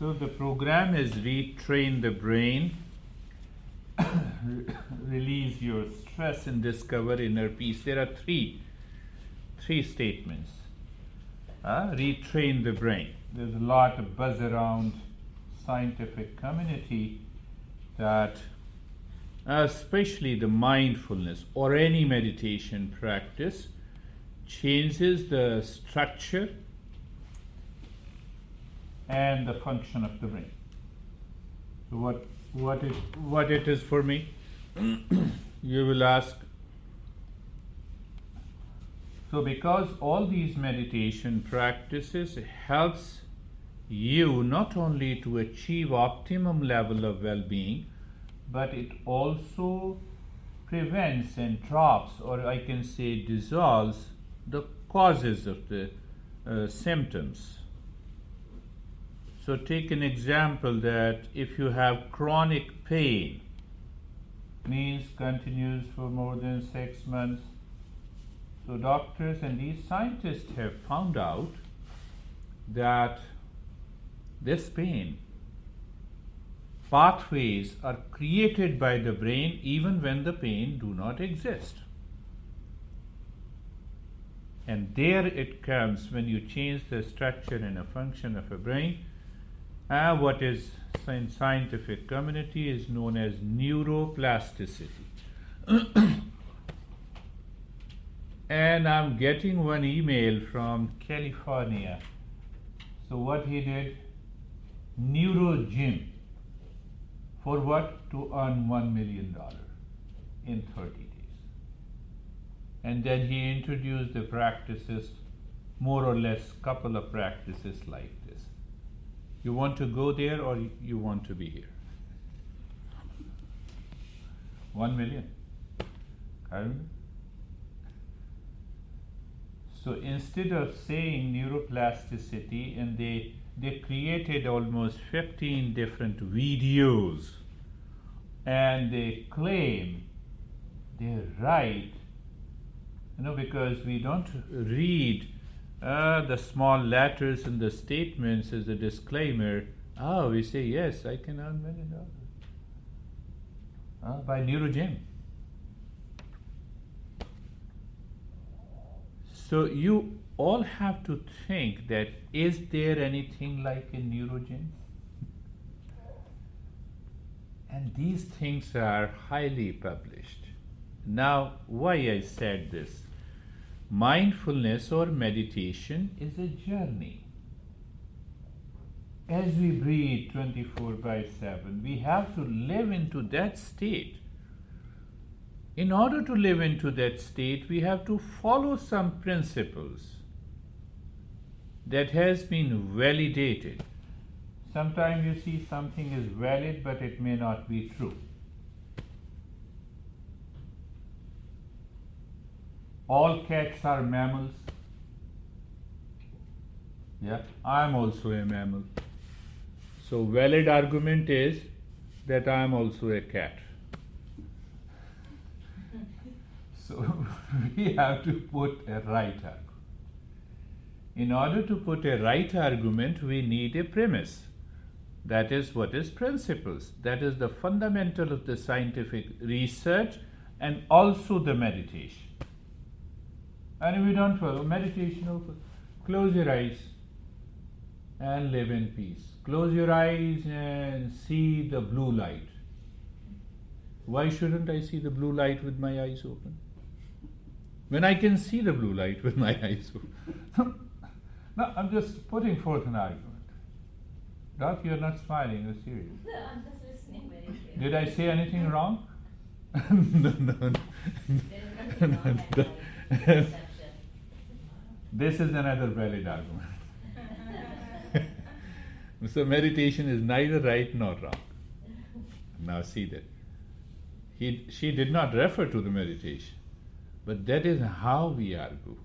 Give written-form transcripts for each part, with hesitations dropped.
So the program is retrain the brain, release your stress and discover inner peace. There are three statements. Retrain the brain. There's a lot of buzz around scientific community that especially the mindfulness or any meditation practice changes the structure and the function of the brain. So what it is for me? You will ask. So because all these meditation practices helps you not only to achieve optimum level of well-being, but it also prevents and drops, or I can say dissolves, the causes of the symptoms. So take an example that if you have chronic pain, means continues for more than 6 months. So doctors and these scientists have found out that this pain pathways are created by the brain even when the pain do not exist. And there it comes when you change the structure and a function of a brain. What is in scientific community is known as neuroplasticity. And I'm getting one email from California. So what he did, neuro gym. For what? To earn $1 million in 30 days. And then he introduced the practices, more or less couple of practices like this. You want to go there or you want to be here? 1 million. Karen? So instead of saying neuroplasticity, and they created almost 15 different videos, and they claim they're right, because we don't read the small letters in the statements as a disclaimer. We say, yes, I can earn $1 million by NeuroGym. So you all have to think that, is there anything like a NeuroGym? And these things are highly published. Now, why I said this? Mindfulness or meditation is a journey. As we breathe 24/7, we have to live into that state. In order to live into that state, we have to follow some principles that has been validated. Sometimes you see something is valid, but it may not be true. All cats are mammals. Yeah, I am also a mammal. So valid argument is that I am also a cat. So we have to put a right argument. In order to put a right argument, we need a premise. That is what is principles. That is the fundamental of the scientific research and also the meditation. And if we don't follow meditation, close your eyes and live in peace. Close your eyes and see the blue light. Why shouldn't I see the blue light with my eyes open? When I can see the blue light with my eyes open. No, I'm just putting forth an argument. Doc, you're not smiling, you're serious. No, I'm just listening very clearly. Did I say anything wrong? No. This is another valid argument. So meditation is neither right nor wrong. Now see that. She did not refer to the meditation, but that is how we argue.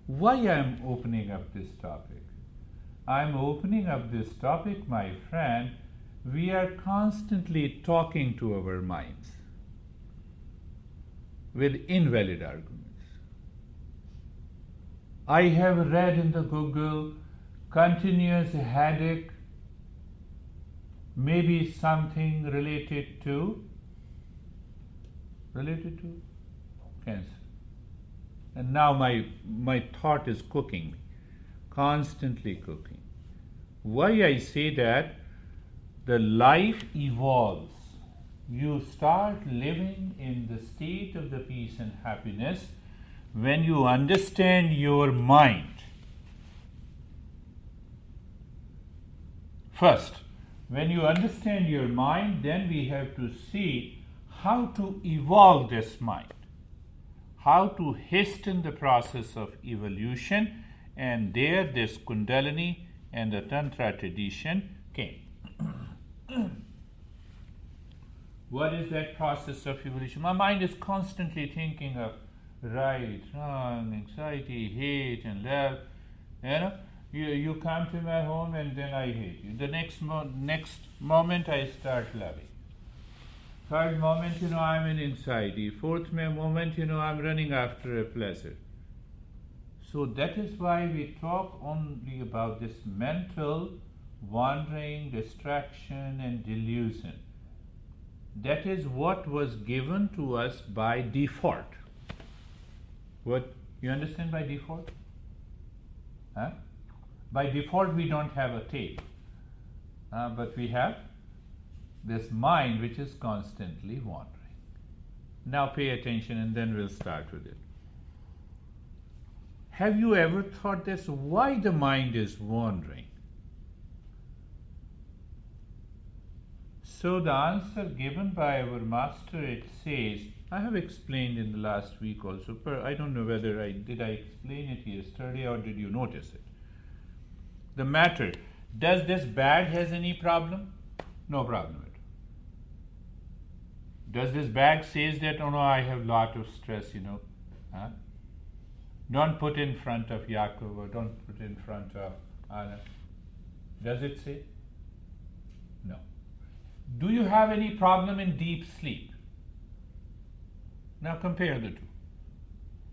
Why I am opening up this topic? I am opening up this topic, my friend. We are constantly talking to our minds with invalid arguments. I have read in the Google, continuous headache maybe something related to cancer. And now my thought is cooking me, constantly cooking. Why I say that? The life evolves. You start living in the state of the peace and happiness when you understand your mind. First, when you understand your mind, then we have to see how to evolve this mind, how to hasten the process of evolution, and there this Kundalini and the Tantra tradition came. What is that process of evolution? My mind is constantly thinking of right, wrong, anxiety, hate, and love. You come to my home and then I hate you. The next moment I start loving. Third moment, I'm in anxiety. Fourth moment, I'm running after a pleasure. So that is why we talk only about this mental wandering, distraction, and delusion. That is what was given to us by default. What you understand by default? Huh? By default, we don't have a tape, but we have this mind which is constantly wandering. Now pay attention and then we'll start with it. Have you ever thought this? Why the mind is wandering? So the answer given by our master, it says, I have explained in the last week also, I don't know whether I explain it yesterday or did you notice it? The matter, does this bag has any problem? No problem at all. Does this bag says that, oh no, I have lot of stress, Huh? Don't put in front of Yaakov or don't put in front of Anna. Does it say? No. Do you have any problem in deep sleep? Now compare the two.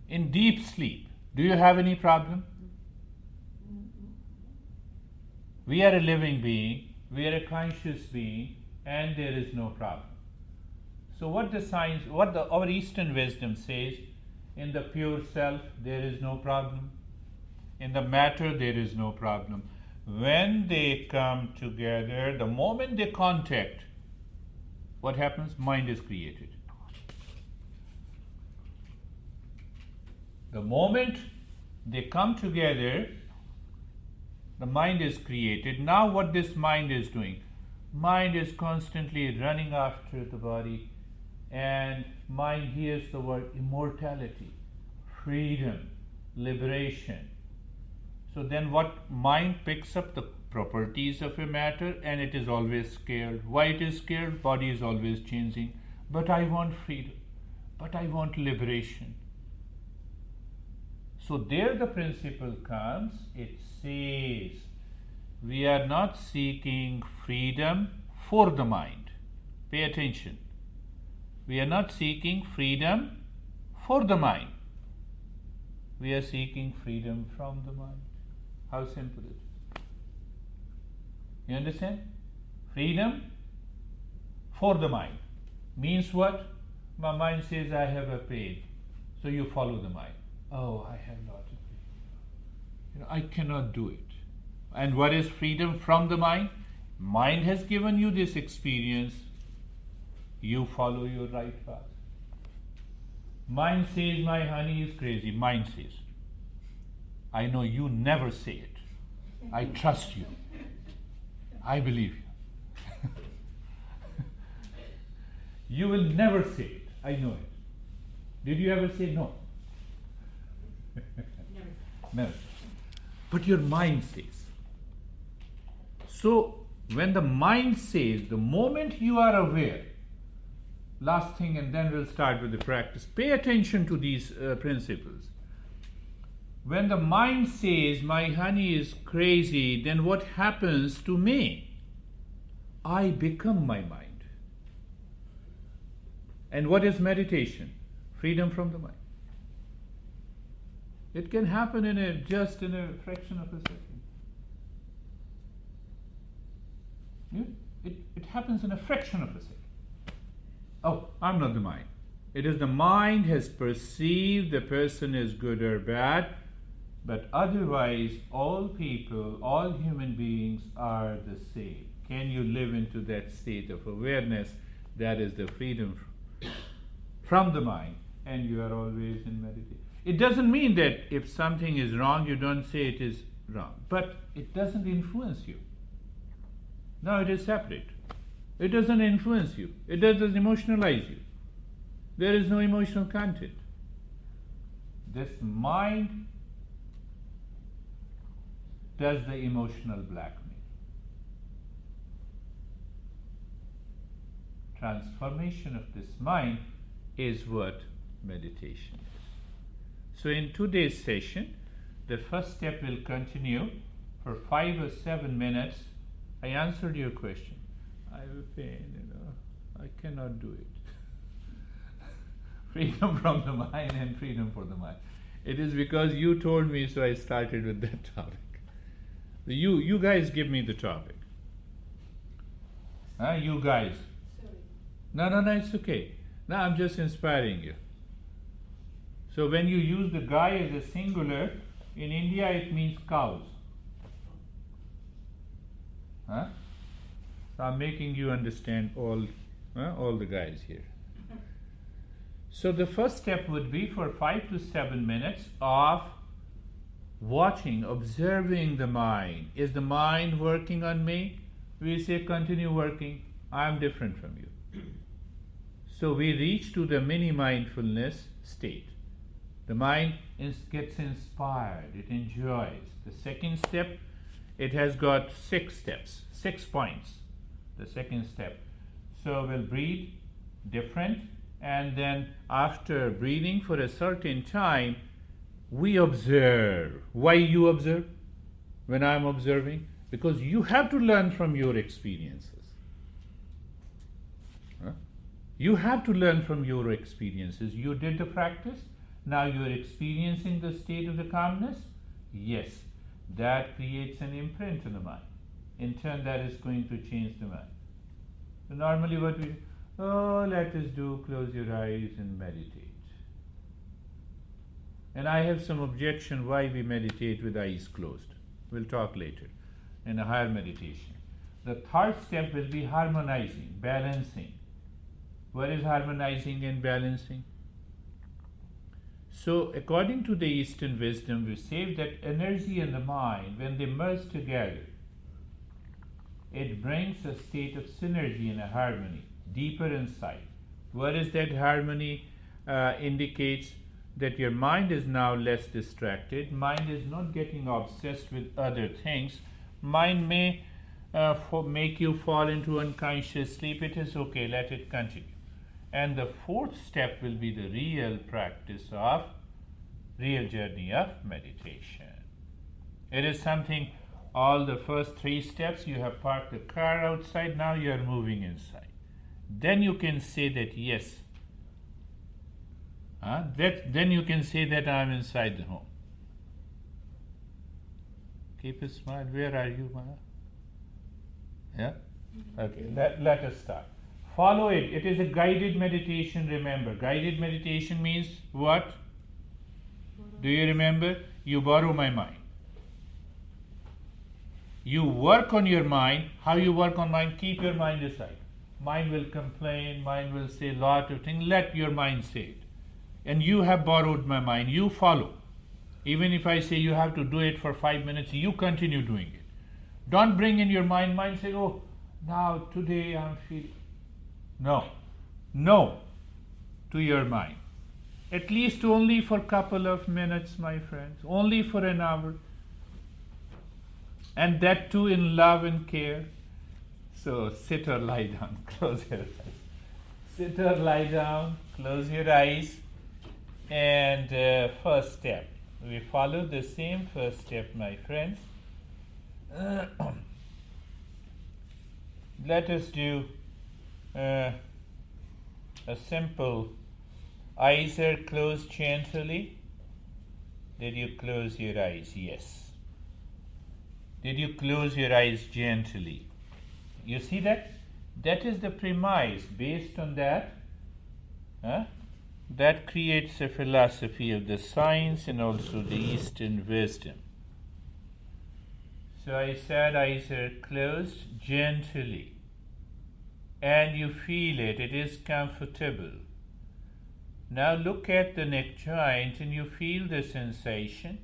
In deep sleep, do you have any problem? We are a living being, we are a conscious being, and there is no problem. So what our Eastern wisdom says, in the pure self there is no problem. In the matter there is no problem. When they come together, the moment they contact, what happens? Mind is created. The moment they come together, the mind is created. Now what this mind is doing? Mind is constantly running after the body, and mind hears the word immortality, freedom, liberation. So then what? Mind picks up the properties of a matter and it is always scared. Why it is scared? Body is always changing. But I want freedom. But I want liberation. So there the principle comes. It says we are not seeking freedom for the mind. Pay attention. We are not seeking freedom for the mind. We are seeking freedom from the mind. How simple it is. You understand? Freedom for the mind means what? My mind says I have a pain, so you follow the mind. Oh, I have not a pain. I cannot do it. And what is freedom from the mind? Mind has given you this experience. You follow your right path. Mind says my honey is crazy. Mind says, I know you never say it. I trust you. I believe you. You will never say it. I know it. Did you ever say no? Never. But your mind says. So when the mind says, the moment you are aware, last thing, and then we'll start with the practice. Pay attention to these principles. When the mind says, my honey is crazy, then what happens to me? I become my mind. And what is meditation? Freedom from the mind. It can happen just in a fraction of a second. It happens in a fraction of a second. Oh, I'm not the mind. It is the mind has perceived the person is good or bad, but otherwise all people, all human beings are the same. Can you live into that state of awareness? That is the freedom from the mind, and you are always in meditation. It doesn't mean that if something is wrong, you don't say it is wrong, but it doesn't influence you. No, it is separate. It doesn't influence you. It doesn't emotionalize you. There is no emotional content. This mind does the emotional blackmail. Transformation of this mind is what meditation is. So in today's session, the first step will continue for 5 or 7 minutes. I answered your question. I have a pain, I cannot do it. Freedom from the mind and freedom for the mind. It is because you told me, so I started with that topic. You guys give me the topic. You guys. Sorry. No, it's okay. No, I'm just inspiring you. So when you use the guy as a singular, in India it means cows. So I'm making you understand all the guys here. So the first step would be for 5 to 7 minutes of watching, observing the mind. Is the mind working on me? We say continue working. I am different from you. So we reach to the mini mindfulness state. The mind gets inspired. It enjoys. The second step, it has got 6 steps, 6 points. The second step. So we'll breathe different, and then after breathing for a certain time, we observe. Why you observe? When I'm observing? Because you have to learn from your experiences. You have to learn from your experiences. You did the practice. Now you're experiencing the state of the calmness. Yes, that creates an imprint in the mind. In turn, that is going to change the mind. So normally what we do, let us do, close your eyes and meditate. And I have some objection why we meditate with eyes closed. We'll talk later in a higher meditation. The third step will be harmonizing, balancing. What is harmonizing and balancing? So according to the Eastern wisdom, we say that energy and the mind, when they merge together, it brings a state of synergy and a harmony, deeper insight. What is that harmony? Indicates that your mind is now less distracted. Mind is not getting obsessed with other things. Mind may make you fall into unconscious sleep. It is okay, let it continue. And the fourth step will be the real practice of, real journey of meditation. It is something, all the first 3 steps, you have parked the car outside, now you are moving inside. Then you can say that yes. Then you can say that I am inside the home. Keep a smile. Where are you, Maya? Yeah? Okay, let us start. Follow it. It is a guided meditation, remember. Guided meditation means what? Do you remember? You borrow my mind. You work on your mind. How you work on mind? Keep your mind aside. Mind will complain, mind will say a lot of things. Let your mind say it. And you have borrowed my mind. You follow. Even if I say you have to do it for 5 minutes, you continue doing it. Don't bring in your mind say, oh, now today I'm feeling. No to your mind. At least only for a couple of minutes, my friends. Only for an hour. And that too in love and care. So sit or lie down, close your eyes. Sit or lie down, close your eyes. And first step. We follow the same first step, my friends. Let us do a simple. Eyes are closed gently. Did you close your eyes? Yes. Did you close your eyes gently? You see that? That is the premise. Based on that, that creates a philosophy of the science and also the Eastern wisdom. So I said eyes are closed gently, and you feel it. It is comfortable. Now look at the neck joint and you feel the sensation.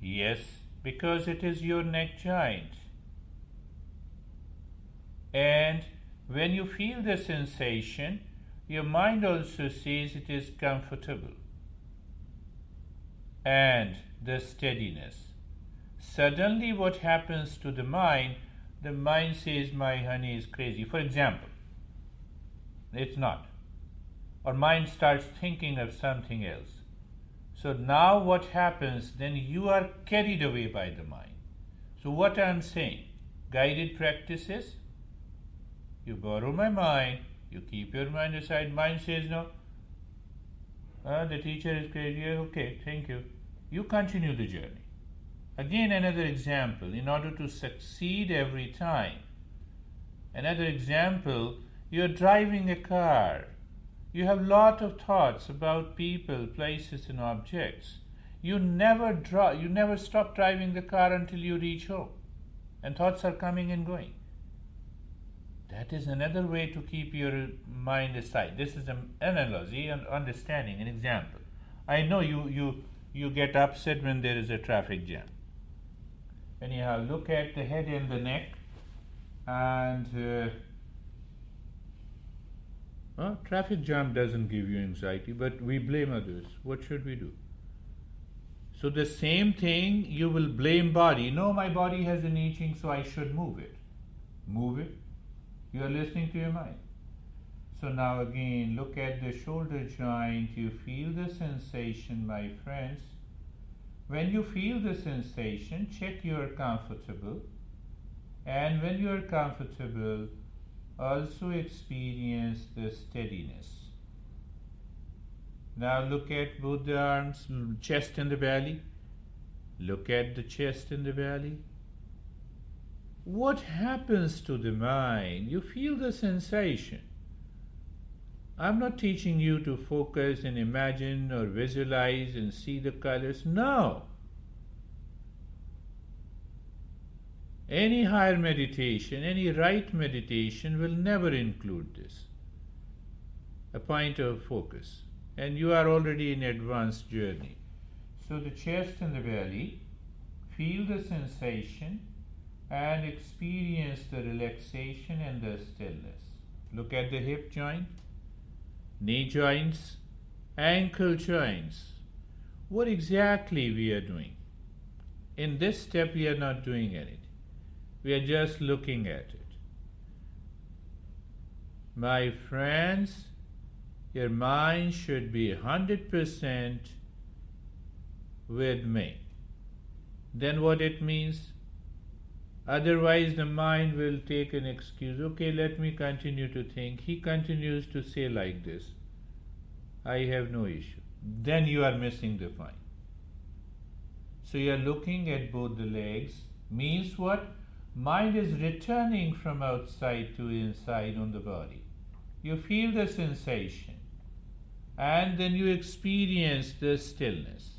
Yes, because it is your neck joint. And when you feel the sensation, your mind also says it is comfortable. And the steadiness. Suddenly what happens to the mind? The mind says, my honey is crazy. For example, it's not. Or mind starts thinking of something else. So now what happens? Then you are carried away by the mind. So what I am saying, guided practices, you borrow my mind, you keep your mind aside, mind says no, the teacher is crazy, okay, thank you. You continue the journey. Again, another example, in order to succeed every time. Another example, you are driving a car. You have lot of thoughts about people, places, and objects. You never stop driving the car until you reach home. And thoughts are coming and going. That is another way to keep your mind aside. This is an analogy and understanding, an example. I know you get upset when there is a traffic jam. Anyhow, look at the head and the neck, and traffic jam doesn't give you anxiety, but we blame others. What should we do? So the same thing, you will blame body. No, my body has an itching, so I should move it. Move it. You are listening to your mind. So now again, look at the shoulder joint. You feel the sensation, my friends. When you feel the sensation, check you are comfortable. And when you are comfortable, also experience the steadiness. Now look at both the arms, chest and the belly. Look at the chest and the belly. What happens to the mind? You feel the sensation. I'm not teaching you to focus and imagine or visualize and see the colors. No. Any higher meditation, any right meditation will never include this. A point of focus. And you are already in advanced journey. So the chest and the belly, feel the sensation and experience the relaxation and the stillness. Look at the hip joint, knee joints, ankle joints. What exactly we are doing? In this step we are not doing anything. We are just looking at it. My friends, your mind should be 100% with me. Then what it means? Otherwise the mind will take an excuse. Okay, let me continue to think. He continues to say like this. I have no issue. Then you are missing the point. So you are looking at both the legs. Means what? Mind is returning from outside to inside on the body. You feel the sensation. And then you experience the stillness.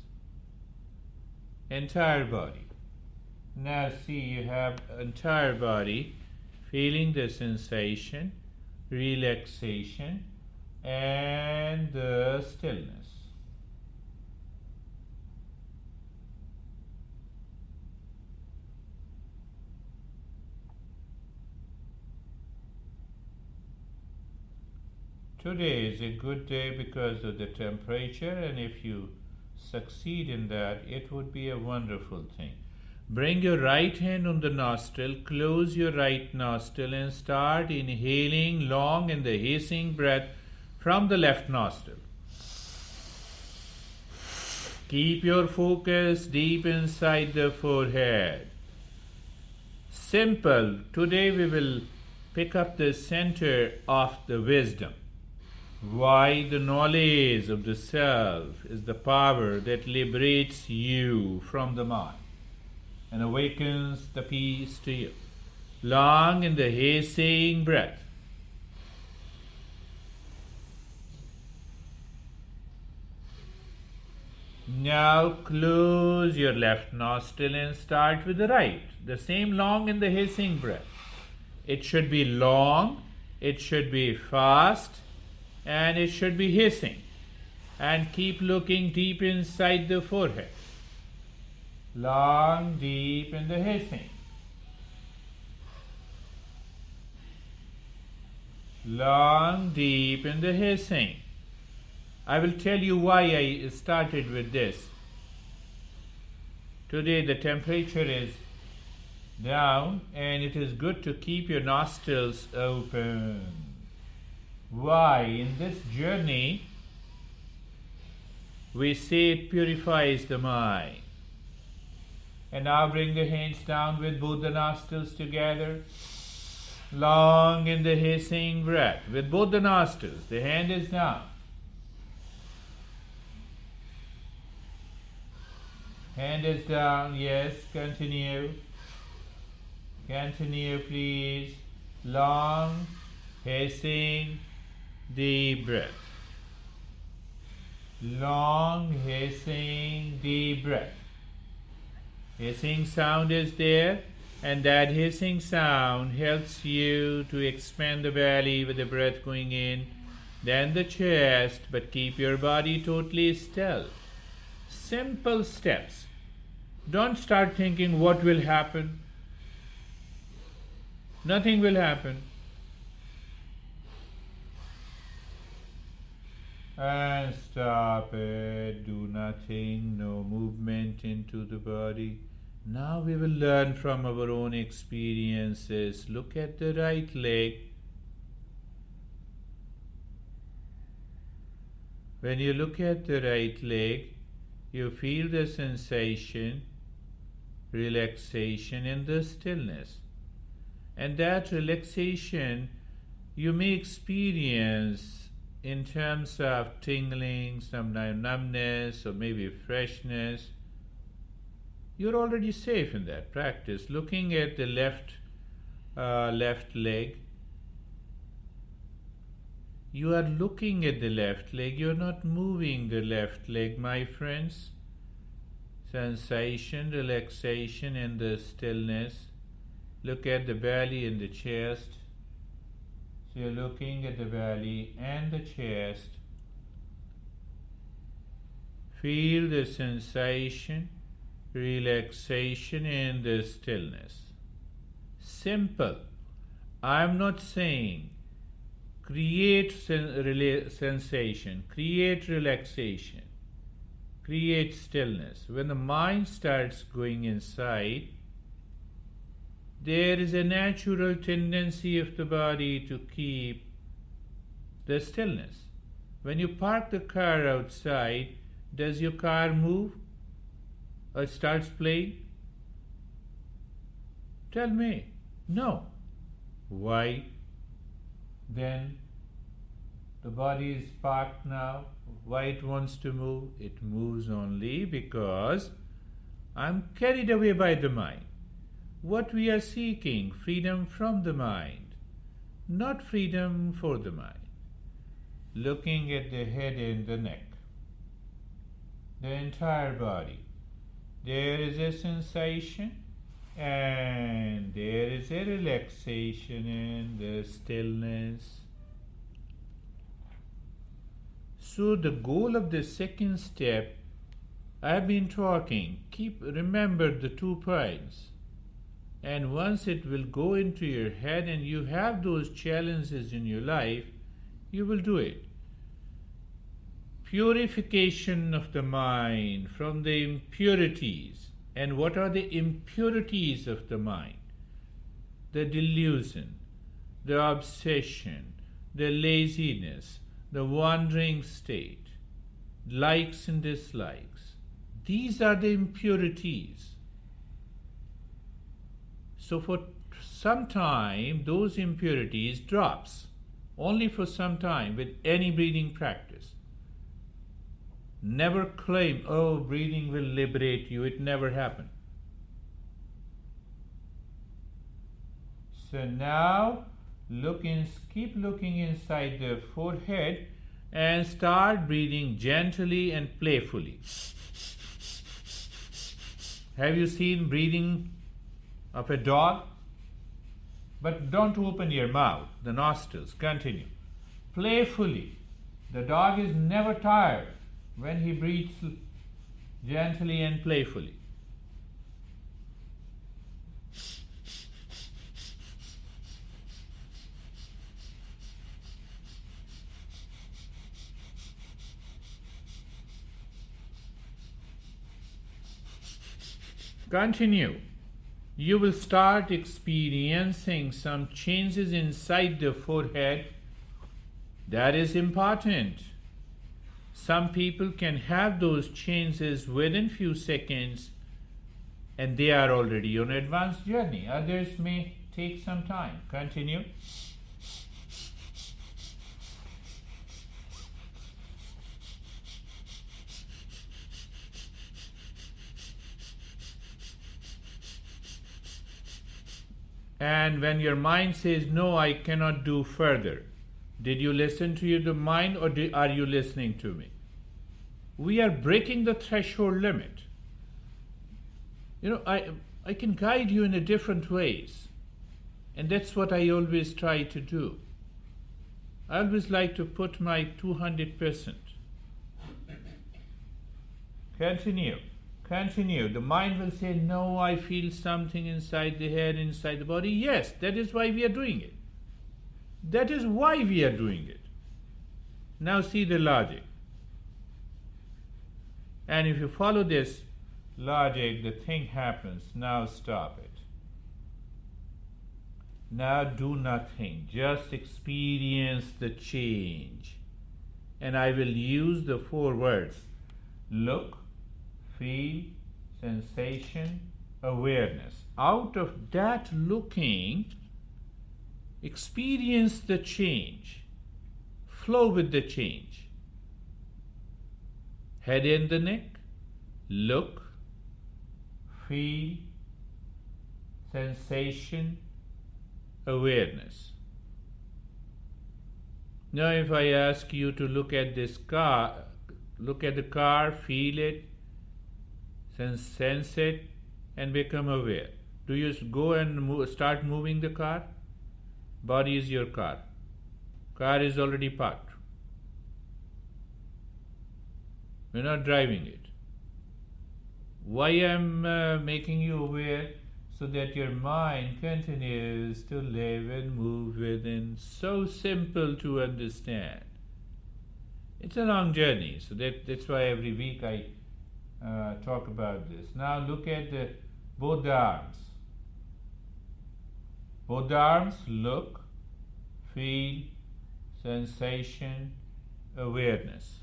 Entire body. Now see, you have entire body feeling the sensation, relaxation, and the stillness. Today is a good day because of the temperature, and if you succeed in that, it would be a wonderful thing. Bring your right hand on the nostril, close your right nostril and start inhaling long in the hissing breath from the left nostril. Keep your focus deep inside the forehead. Simple. Today we will pick up the center of the wisdom. Why the knowledge of the self is the power that liberates you from the mind and awakens the peace to you. long in the hissing breath. Now close your left nostril and start with the right. The same long in the hissing breath. It should be long, it should be fast, and it should be hissing. And keep looking deep inside the forehead. Long, deep in the hissing. Long, deep in the hissing. I will tell you why I started with this. Today the temperature is down and it is good to keep your nostrils open. Why? In this journey, we say it purifies the mind. And now bring the hands down with both the nostrils together. Long in the hissing breath with both the nostrils. The hand is down. Hand is down, yes, continue. Continue, please. Long, hissing, deep breath. Long, hissing, deep breath. Hissing sound is there, and that hissing sound helps you to expand the belly with the breath going in, then the chest, but keep your body totally still. Simple steps. Don't start thinking what will happen. Nothing will happen. And stop it. Do nothing. No movement into the body. Now we will learn from our own experiences. Look at the right leg. When you look at the right leg, you feel the sensation, relaxation, and the stillness. And that relaxation you may experience in terms of tingling, some numbness, or maybe freshness. You're already safe in that practice. Looking at the left leg, you are looking at the left leg. You're not moving the left leg, my friends. Sensation, relaxation, and the stillness. Look at the belly and the chest. So you're looking at the belly and the chest. Feel the sensation, relaxation, and the stillness. Simple. I'm not saying create sensation, create relaxation, create stillness. When the mind starts going inside, there is a natural tendency of the body to keep the stillness. When you park the car outside, does your car move or starts playing? Tell me. No. Why? Then the body is parked now. Why it wants to move? It moves only because I'm carried away by the mind. What we are seeking, freedom from the mind, not freedom for the mind. Looking at the head and the neck, the entire body. There is a sensation and there is a relaxation and the stillness. So the goal of the second step, I've been talking, remember the 2 points. And once it will go into your head and you have those challenges in your life, you will do it. Purification of the mind from the impurities. And what are the impurities of the mind? The delusion, the obsession, the laziness, the wandering state, likes and dislikes. These are the impurities. So for some time, those impurities drops, only for some time with any breathing practice. Never claim, oh, breathing will liberate you. It never happened. So now keep looking inside the forehead and start breathing gently and playfully. Have you seen breathing of a dog? But don't open your mouth, the nostrils. Continue. Playfully. The dog is never tired when he breathes gently and playfully. Continue. You will start experiencing some changes inside the forehead. That is important. Some people can have those changes within few seconds and they are already on an advanced journey. Others may take some time. Continue. And when your mind says, no, I cannot do further, did you listen to the mind or are you listening to me? We are breaking the threshold limit. I can guide you in a different ways. And that's what I always try to do. I always like to put my 200%. Continue. Continue. The mind will say, no, I feel something inside the head, inside the body. Yes, that is why we are doing it. That is why we are doing it. Now see the logic. And if you follow this logic, the thing happens. Now stop it. Now do nothing. Just experience the change. And I will use the 4 words. Look, feel, sensation, awareness. Out of that looking, experience the change. Flow with the change. Head in the neck. Look, feel, sensation, awareness. Now if I ask you to look at this car, look at the car, feel it, sense it, and become aware. Do you go and start moving the car? Body is your car. Car is already parked. You're not driving it. Why I'm making you aware? So that your mind continues to live and move within. So simple to understand. It's a long journey, so that's why every week I talk about this. Now look at both the arms. Both the arms, look, feel, sensation, awareness.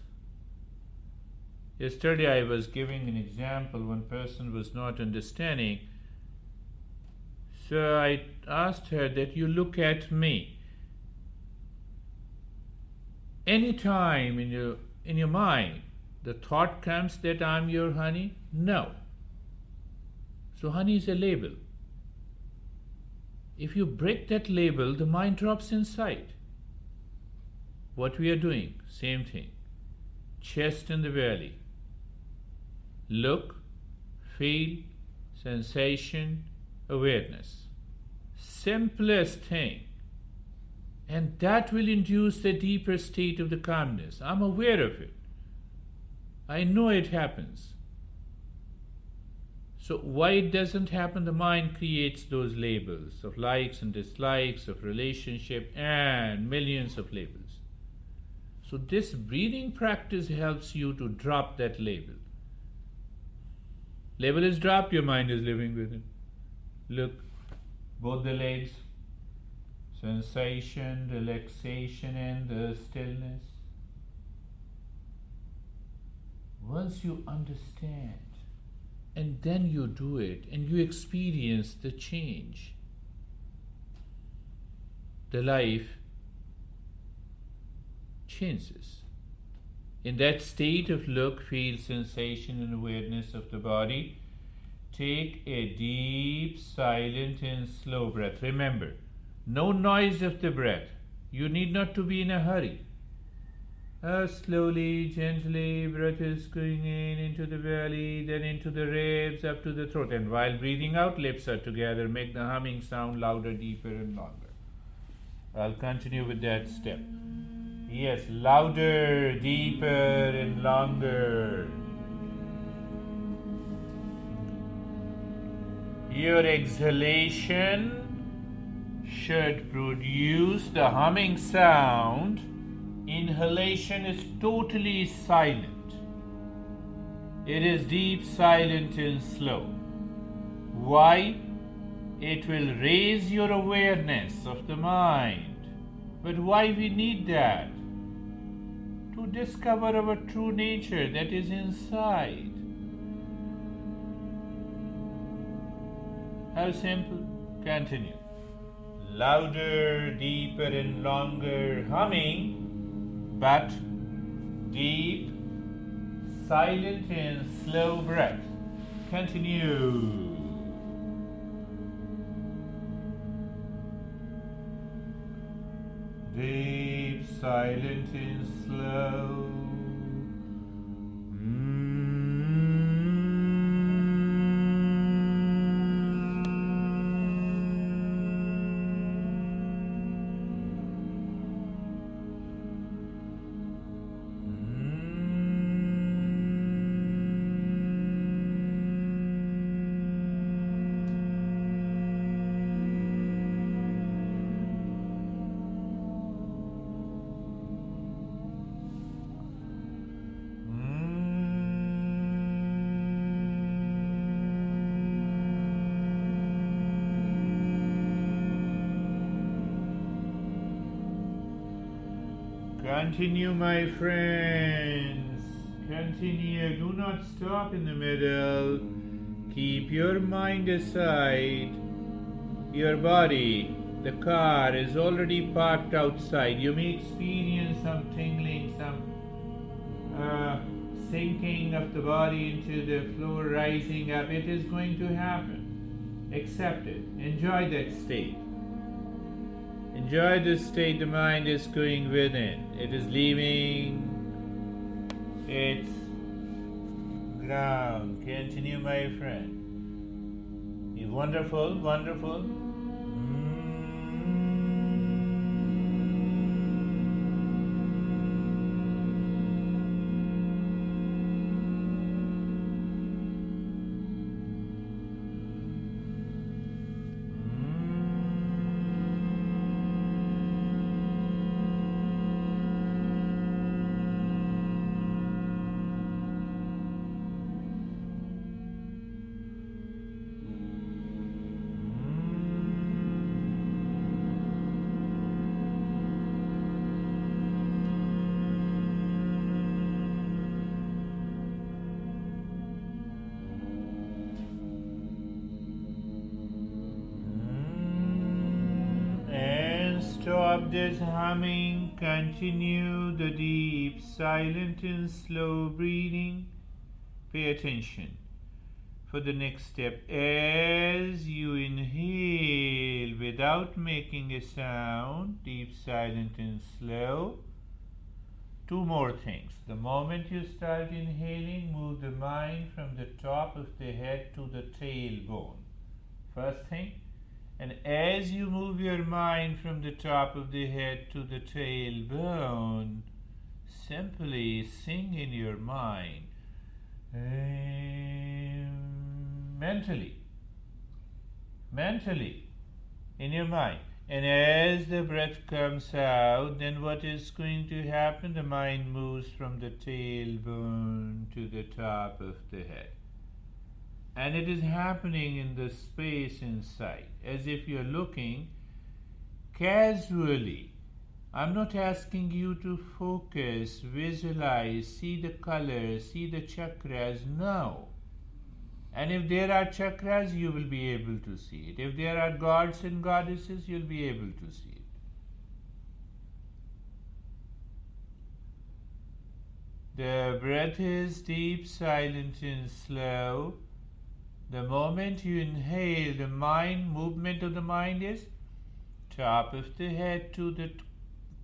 Yesterday I was giving an example. One person was not understanding. So I asked her that you look at me. Any time in your mind, the thought comes that I'm your honey? No. So honey is a label. If you break that label, the mind drops inside. What we are doing, same thing. Chest and the belly. Look, feel, sensation, awareness. Simplest thing. And that will induce the deeper state of the calmness. I'm aware of it. I know it happens. So why it doesn't happen? The mind creates those labels of likes and dislikes, of relationship, and millions of labels. So this breathing practice helps you to drop that label. Label is dropped, your mind is living with it. Look, both the legs, sensation, relaxation, and the stillness. Once you understand, and then you do it, and you experience the change, the life changes. In that state of look, feel, sensation, and awareness of the body, take a deep, silent, and slow breath. Remember, No noise of the breath. You need not to be in a hurry. Slowly, gently, breath is going in into the belly, then into the ribs, up to the throat. And while breathing out, lips are together. Make the humming sound louder, deeper, and longer. I'll continue with that step. Yes, louder, deeper, and longer. Your exhalation should produce the humming sound. Inhalation is totally silent. It is deep, silent, and slow. Why? It will raise your awareness of the mind. But why we need that? To discover our true nature that is inside. How simple? Continue. Louder, deeper, and longer humming, but deep, silent, and slow breath. Continue. Deep, silent, and slow. Continue, my friends. Continue. Do not stop in the middle. Keep your mind aside. Your body, the car, is already parked outside. You may experience some tingling, some sinking of the body into the floor, rising up. It is going to happen. Accept it. Enjoy that state. Enjoy the state the mind is going within. It is leaving its ground. Continue, my friend. Be wonderful, wonderful. Stop this humming, continue the deep, silent and slow breathing. Pay attention for the next step. As you inhale without making a sound, deep, silent and slow. Two more things. The moment you start inhaling, move the mind from the top of the head to the tailbone. First thing. And as you move your mind from the top of the head to the tailbone, simply sing in your mind, mentally, in your mind. And as the breath comes out, then what is going to happen? The mind moves from the tailbone to the top of the head. And it is happening in the space inside, as if you're looking casually. I'm not asking you to focus, visualize, see the colors, see the chakras. No. And if there are chakras, you will be able to see it. If there are gods and goddesses, you'll be able to see it. The breath is deep, silent, and slow. The moment you inhale, the movement of the mind is top of the head to the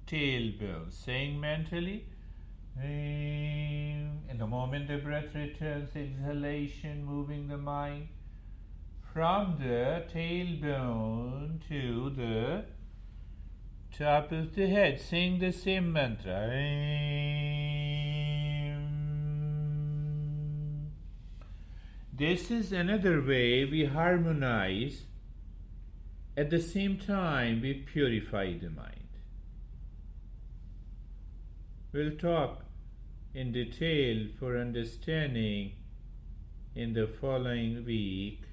tailbone, saying mentally, in the moment the breath returns, exhalation, moving the mind from the tailbone to the top of the head, saying the same mantra. This is another way we harmonize. At the same time, we purify the mind. We'll talk in detail for understanding in the following week.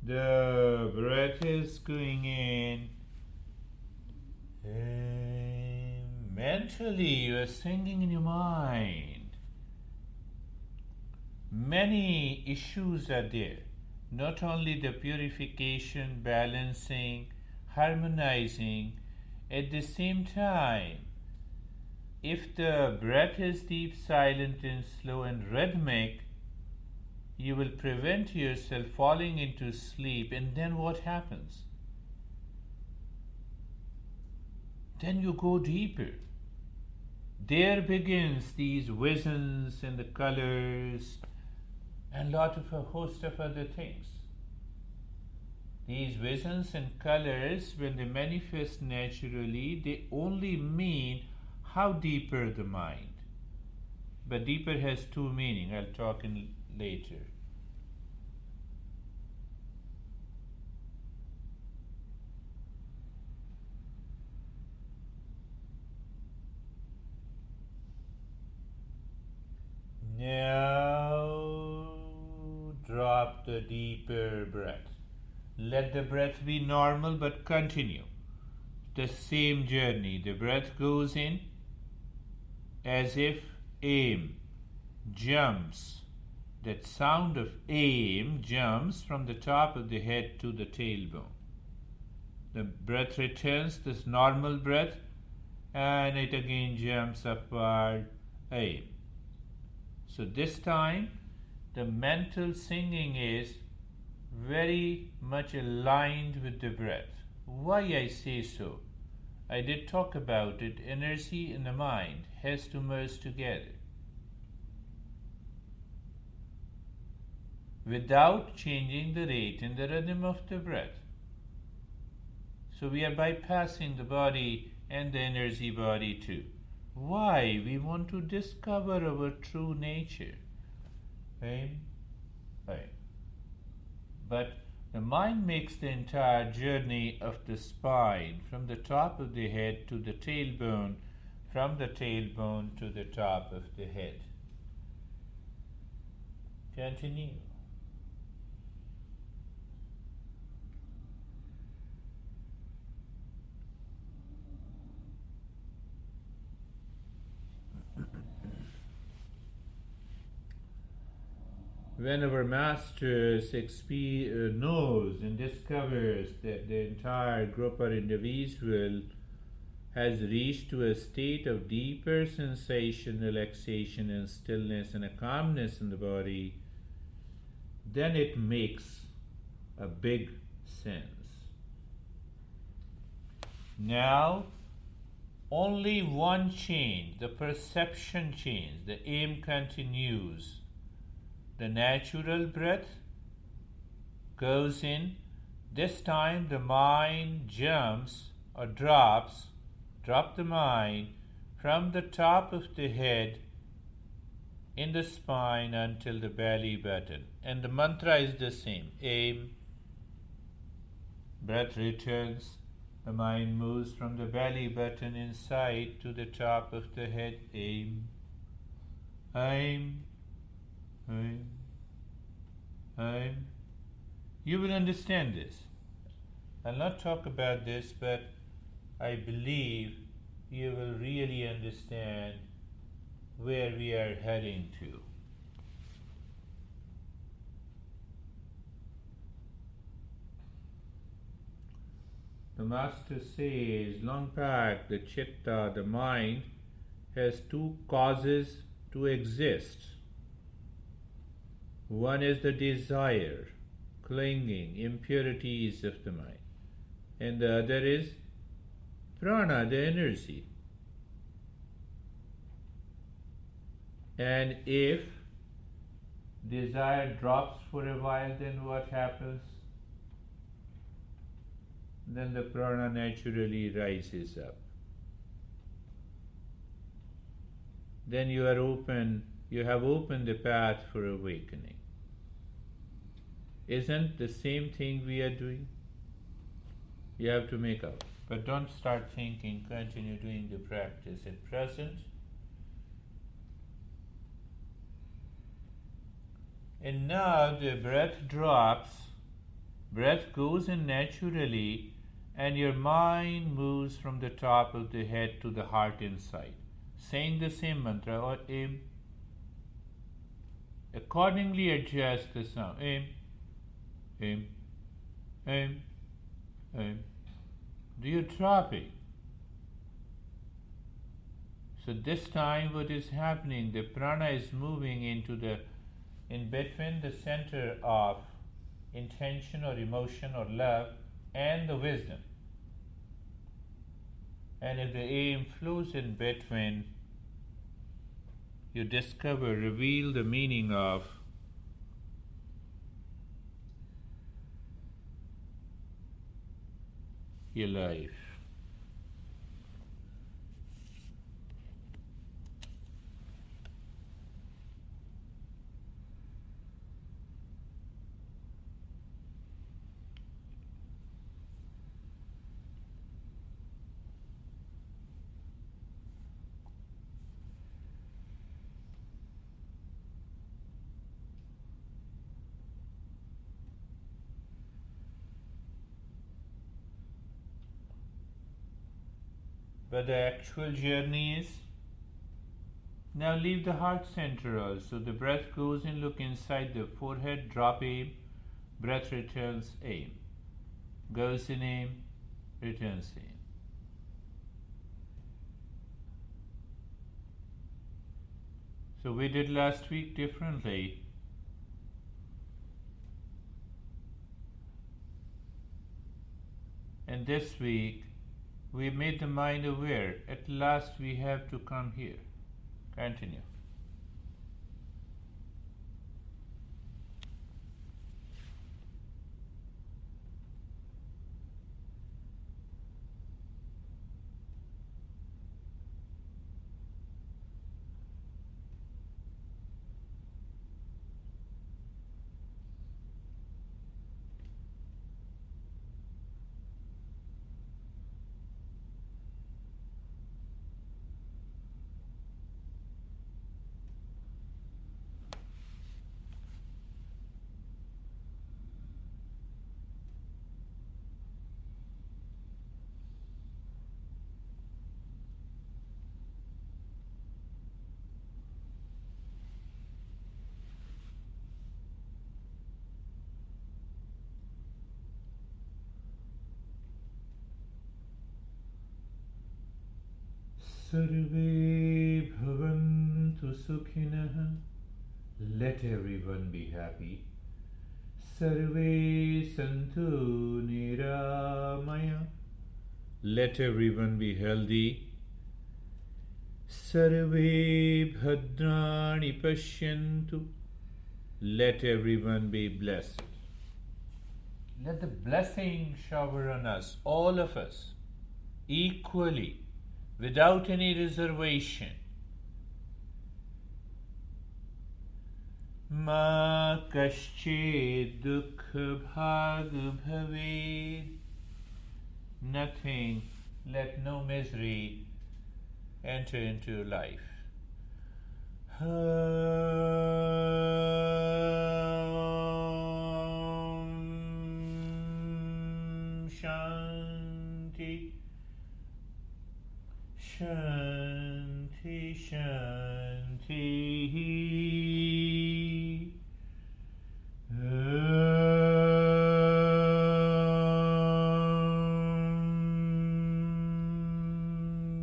The breath is going in. Mentally, you are singing in your mind. Many issues are there. Not only the purification, balancing, harmonizing, at the same time, if the breath is deep, silent, and slow and rhythmic, you will prevent yourself falling into sleep, and then what happens? Then you go deeper. There begins these visions and the colors and a host of other things. These visions and colors, when they manifest naturally, they only mean how deeper the mind. But deeper has two meanings. I'll talk in later. Now drop the deeper breath. Let the breath be normal but continue. The same journey. The breath goes in as if aim jumps. That sound of aim jumps from the top of the head to the tailbone. The breath returns, this normal breath, and it again jumps upward, aim. So this time, the mental singing is very much aligned with the breath. Why I say so? I did talk about it. Energy in the mind has to merge together. Without changing the rate and the rhythm of the breath. So we are bypassing the body and the energy body too. Why? We want to discover our true nature. Right? But the mind makes the entire journey of the spine from the top of the head to the tailbone, from the tailbone to the top of the head. Continue. When our master knows and discovers that the entire group or individual has reached to a state of deeper sensation, relaxation and stillness and a calmness in the body, then it makes a big sense. Now, only one change, the perception change, the aim continues. The natural breath goes in. This time the mind jumps or drop the mind from the top of the head in the spine until the belly button. And the mantra is the same. Aim. Breath returns. The mind moves from the belly button inside to the top of the head. Aim. Aim. You will understand this. I'll not talk about this, but I believe you will really understand where we are heading to. The master says, long back, the chitta, the mind, has two causes to exist. One is the desire, clinging, impurities of the mind. And the other is prana, the energy. And if desire drops for a while, then what happens? Then the prana naturally rises up. Then you have opened the path for awakening. Isn't the same thing we are doing? You have to make up. But don't start thinking, continue doing the practice at present. And now the breath drops, breath goes in naturally, and your mind moves from the top of the head to the heart inside, saying the same mantra or aim. Accordingly adjust the sound. Aim, aim, aim, aim. Do you drop it? So this time what is happening? The prana is moving in between the center of intention or emotion or love and the wisdom. And if the aim flows in between, you reveal the meaning of your life. But the actual journey is, now leave the heart center also. The breath goes in, look inside the forehead, drop aim, breath returns aim. Goes in aim, returns aim. So we did last week differently. And this week, we made the mind aware. At last we have to come here. Continue. Sarve bhavantu sukhinah. Let everyone be happy. Sarve santu niramaya. Let everyone be healthy. Sarve bhadrani pashyantu. Let everyone be blessed. Let the blessing shower on us, all of us, equally, without any reservation. Ma kaschid dukha bhag bhaved. Nothing, let no misery enter into life. Shanti. Shanti, Shanti.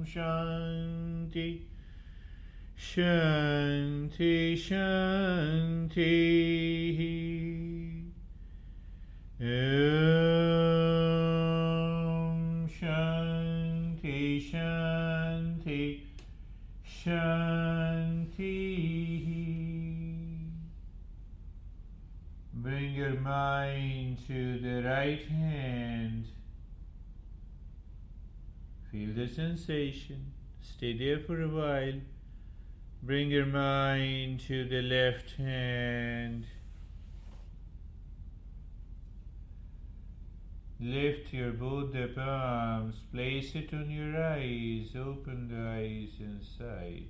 Shanti, Shanti, Shanti. Om Shanti Shanti Shanti. Bring your mind to the right hand. Feel the sensation. Stay there for a while. Bring your mind to the left hand. Lift your both the palms. Place it on your eyes. Open the eyes inside.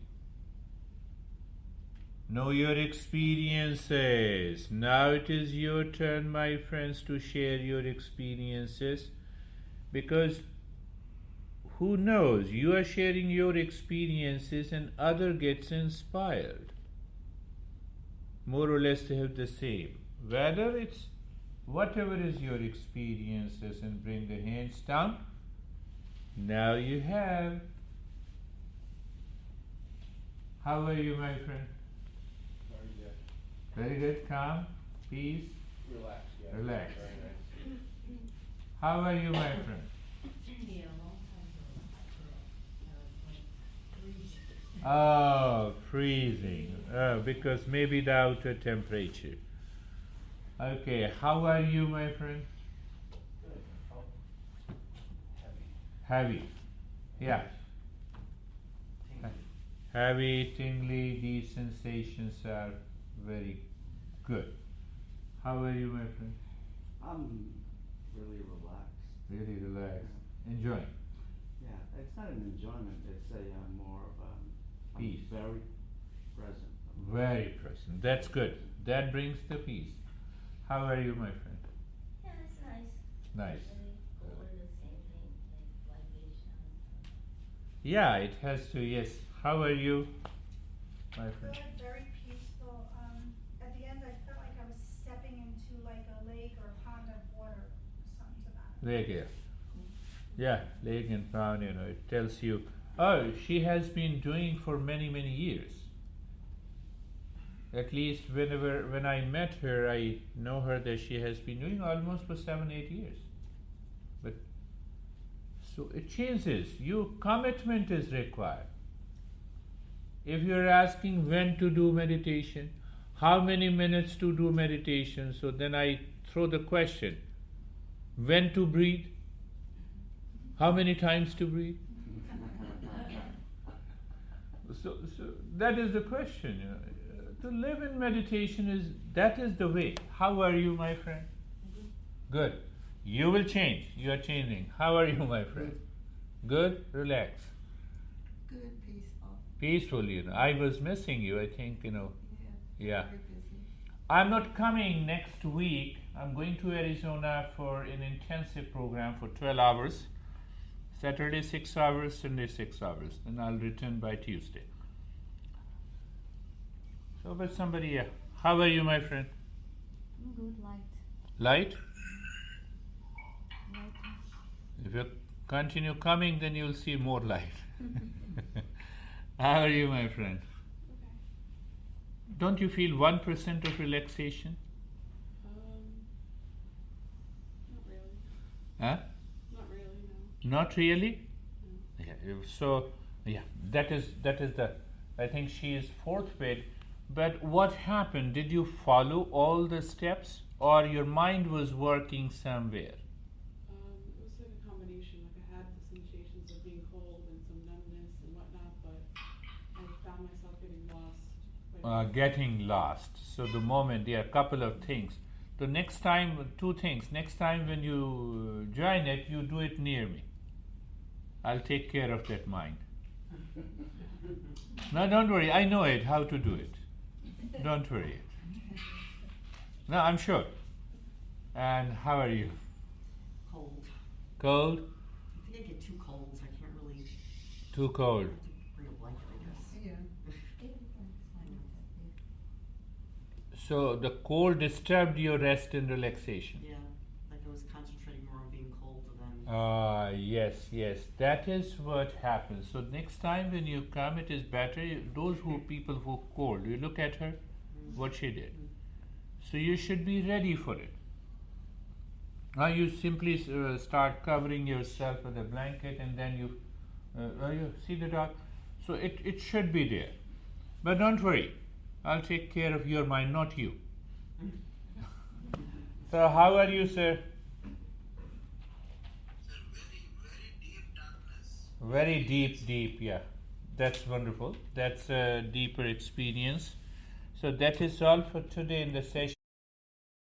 Know your experiences. Now it is your turn, my friends, to share your experiences, because who knows, you are sharing your experiences and other gets inspired. More or less they have the same. Whether it's whatever is your experiences, and bring the hands down. Now you have. How are you, my friend? Very good. Very good, calm, peace, Relax, yeah. Relax. Very nice. How are you, my friend? Yeah, a long time ago. I was like freezing. Oh, freezing. Because maybe the outer temperature. Okay, how are you, my friend? Good. Oh. Heavy. Yeah. Tingly. Heavy, tingly, these sensations are very good. How are you, my friend? I'm really relaxed. Really relaxed. Enjoying. Yeah, it's not an enjoyment. It's a more of I'm Peace. very present. Very present. That's good. That brings the peace. How are you, my friend? Yeah, it's nice. Nice. Really over the same thing, like vibration. Yeah, it has to, yes. How are you, my friend? Good, very peaceful. At the end, I felt like I was stepping into like a lake or a pond of water, or something to that. Lake, yeah. Yeah, lake and pond, it tells you. Oh, she has been doing for many, many years. At least when I met her, I know her that she has been doing almost for 7-8 years. But so it changes. Your commitment is required. If you're asking when to do meditation, how many minutes to do meditation, so then I throw the question, when to breathe, how many times to breathe. So that is the question. To live in meditation that is the way. How are you, my friend? Good. You will change. You are changing. How are you, my friend? Good. Relax. Good, peaceful. Peaceful, I was missing you, I think, Yeah. Very busy. I'm not coming next week. I'm going to Arizona for an intensive program for 12 hours. Saturday 6 hours, Sunday 6 hours. Then I'll return by Tuesday. So, but somebody, how are you, my friend? I'm good, light. Light? Light. If you continue coming, then you'll see more light. How are you, my friend? Don't you feel 1% of relaxation? Not really. Huh? Not really, no. Not really? No. Yeah, so, that is the, I think she is fourth bed. But what happened? Did you follow all the steps, or your mind was working somewhere? It was like a combination. Like I had the sensations of being cold and some numbness and whatnot, but I found myself getting lost. Getting lost. So the moment, a couple of things. The next time, two things. Next time when you join it, you do it near me. I'll take care of that mind. No, don't worry. I know it, how to do it. Don't worry. No, I'm sure. And how are you? Cold. Cold? I think I get too cold, so I can't really Too cold. bring a blanket, I guess. Yeah. So the cold disturbed your rest and relaxation. Yeah, like I was concentrating more on being cold than. Yes. That is what happens. So next time when you come, it is better. Those people who cold, you look at her. what she did. So you should be ready for it. Now you simply start covering yourself with a blanket, and then you see the dark. So it should be there. But don't worry, I'll take care of your mind, not you. So how are you, sir? Sir, very deep darkness. Very deep, yeah. That's wonderful. That's a deeper experience. So that is all for today in the session.